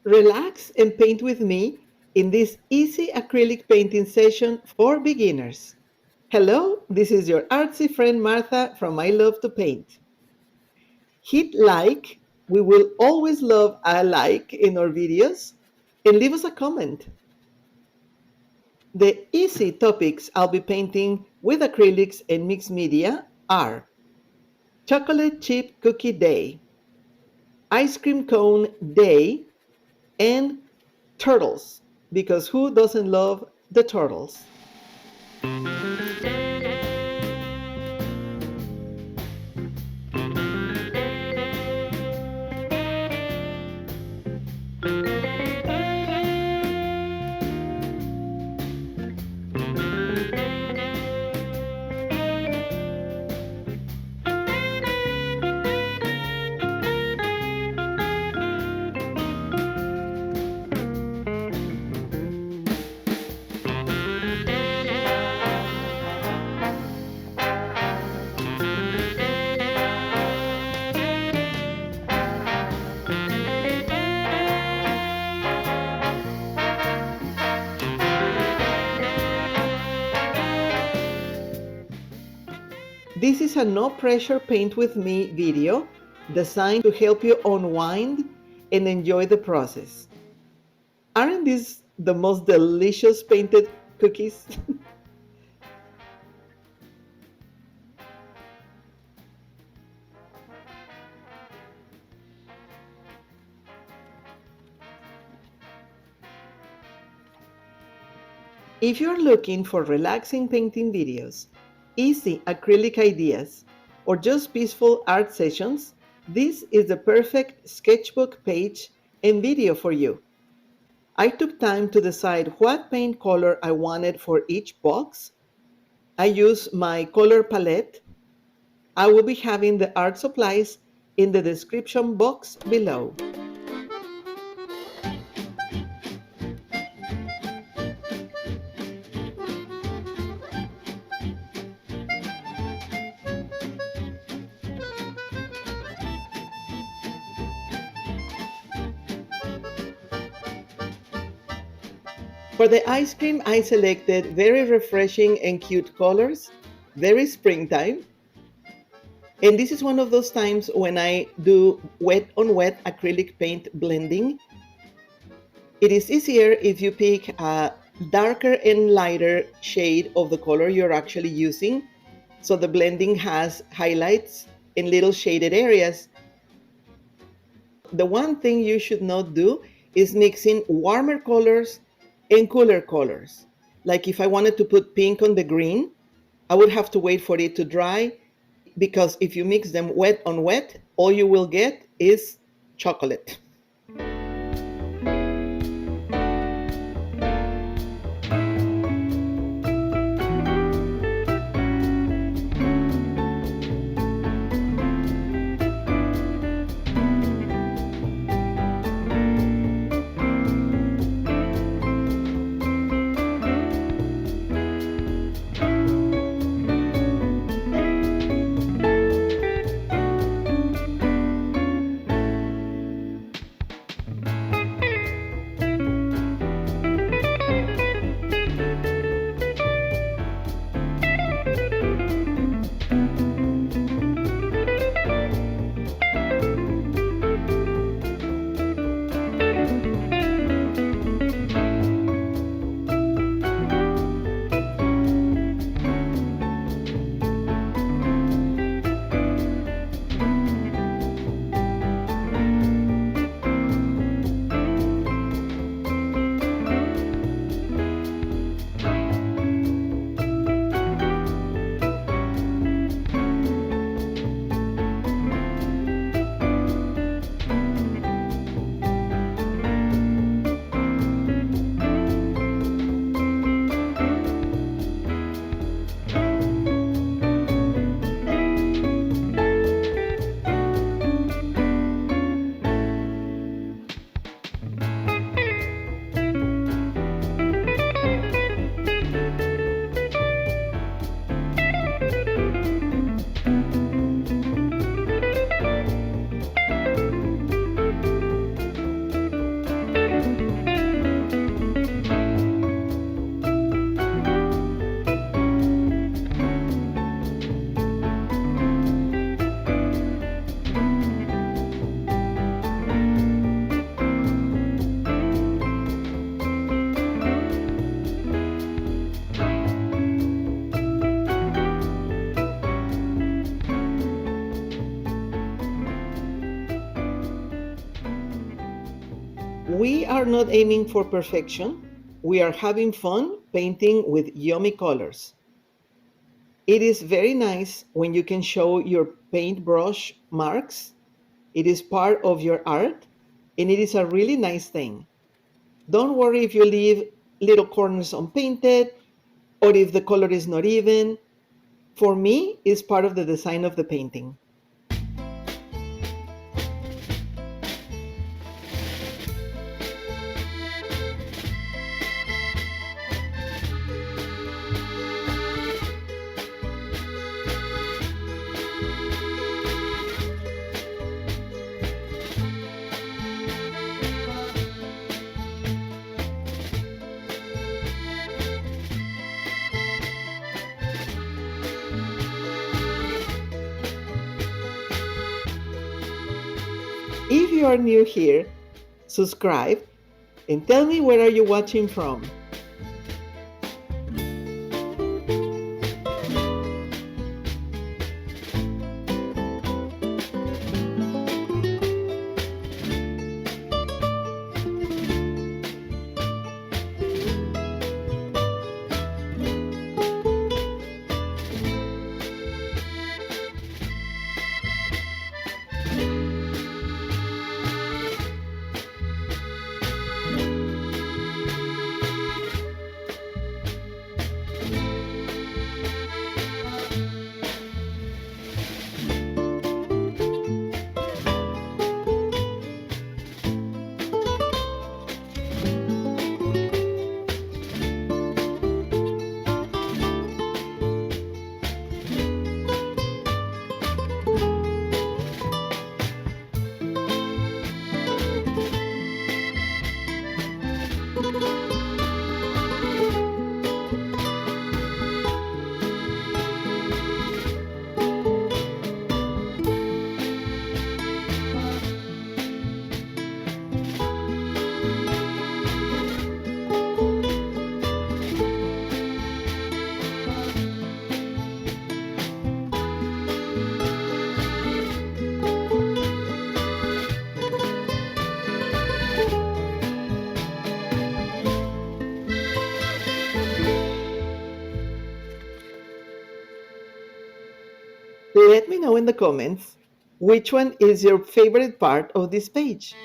Relax and paint with me in this easy acrylic painting session for beginners. Hello, this is your artsy friend Martha from I Love to Paint. Hit like, we will always love a like in our videos, and leave us a comment. The easy topics I'll be painting with acrylics and mixed media are chocolate chip cookie day, ice cream cone day, and turtles, because who doesn't love the turtles? This is a no pressure paint with me video designed to help you unwind and enjoy the process. Aren't these the most delicious painted cookies? If you're looking for relaxing painting videos, easy acrylic ideas, or just peaceful art sessions, this is the perfect sketchbook page and video for you. I took time to decide what paint color I wanted for each box. I use my color palette. I will be having the art supplies in the description box below. For the ice cream, I selected very refreshing and cute colors, very springtime. And this is one of those times when I do wet on wet acrylic paint blending. It is easier if you pick a darker and lighter shade of the color you're actually using, so the blending has highlights in little shaded areas. The one thing you should not do is mixing warmer colors and cooler colors. Like if I wanted to put pink on the green, I would have to wait for it to dry, because if you mix them wet on wet, all you will get is chocolate. We are not aiming for perfection. We are having fun painting with yummy colors. It is very nice when you can show your paintbrush marks. It is part of your art and it is a really nice thing. Don't worry if you leave little corners unpainted or if the color is not even. For me, it's part of the design of the painting. If you are new here, subscribe and tell me where are you watching from. Let me know in the comments which one is your favorite part of this page.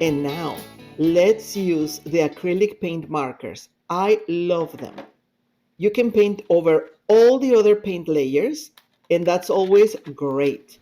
And now, let's use the acrylic paint markers. I love them. You can paint over all the other paint layers, and that's always great.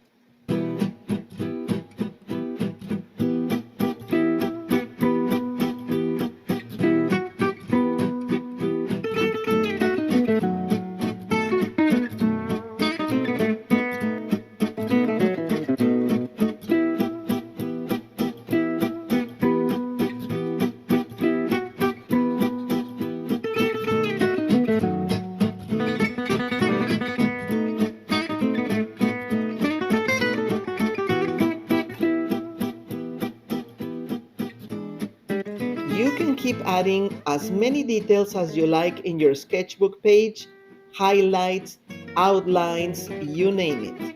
You can keep adding as many details as you like in your sketchbook page, highlights, outlines, you name it.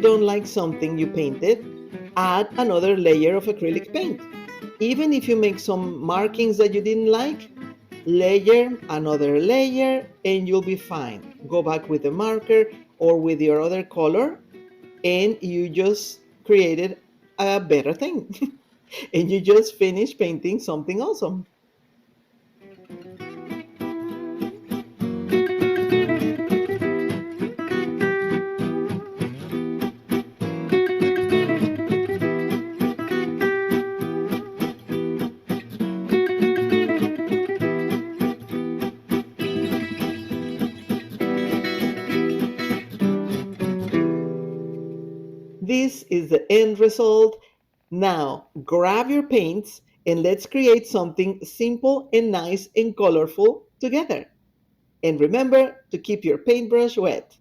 don't like something you painted, add another layer of acrylic paint. Even if you make some markings that you didn't like, layer another layer and you'll be fine. Go back with the marker or with your other color and you just created a better thing. And you just finished painting something awesome. This is the end result. Now grab your paints and let's create something simple and nice and colorful together. And remember to keep your paintbrush wet.